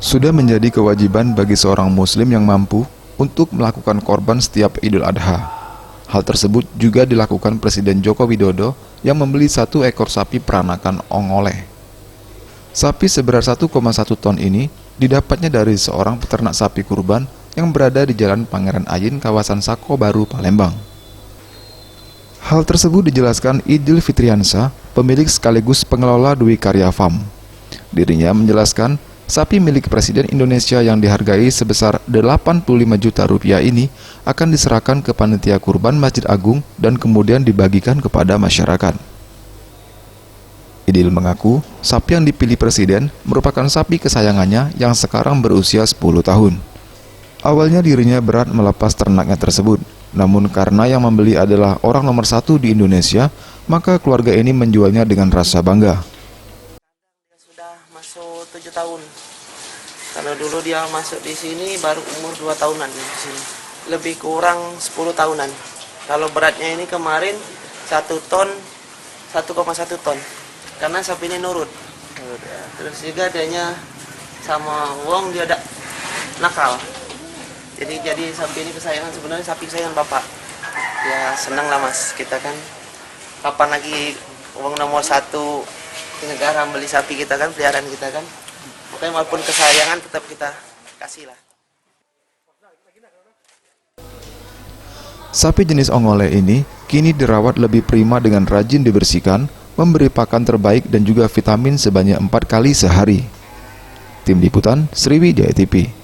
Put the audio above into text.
Sudah menjadi kewajiban bagi seorang muslim yang mampu untuk melakukan korban setiap Idul Adha. Hal tersebut juga dilakukan Presiden Joko Widodo yang membeli 1 ekor sapi peranakan ongoleh. Sapi seberat 1,1 ton ini didapatnya dari seorang peternak sapi kurban yang berada di Jalan Pangeran Ayin, kawasan Sako Baru, Palembang. Hal tersebut dijelaskan Idil Fitriansyah, pemilik sekaligus pengelola Dwi Karya Farm. Dirinya menjelaskan, sapi milik Presiden Indonesia yang dihargai sebesar 85 juta rupiah ini akan diserahkan ke panitia kurban Masjid Agung dan kemudian dibagikan kepada masyarakat. Idil mengaku, sapi yang dipilih Presiden merupakan sapi kesayangannya yang sekarang berusia 10 tahun. Awalnya dirinya berat melepas ternaknya tersebut, namun karena yang membeli adalah orang nomor 1 di Indonesia, maka keluarga ini menjualnya dengan rasa bangga. Sudah masuk 7 tahun. Kalau dulu dia masuk di sini baru umur 2 tahunan di sini. Lebih kurang 10 tahunan. Kalau beratnya ini kemarin 1 ton, 1,1 ton. Karena sapi ini nurut. Terus juga dianya sama wong dia ada nakal. Jadi sapi ini kesayangan, sebenarnya sapi kesayangan bapak. Ya senang lah mas, kita kan kapan lagi wong nomor 1 di negara beli sapi kita kan, peliharaan kita kan. Makanya walaupun kesayangan tetap kita kasih lah. Sapi jenis ongoleh ini kini dirawat lebih prima dengan rajin dibersihkan, memberi pakan terbaik dan juga vitamin sebanyak 4 kali sehari. Tim Liputan Sriwijaya TV.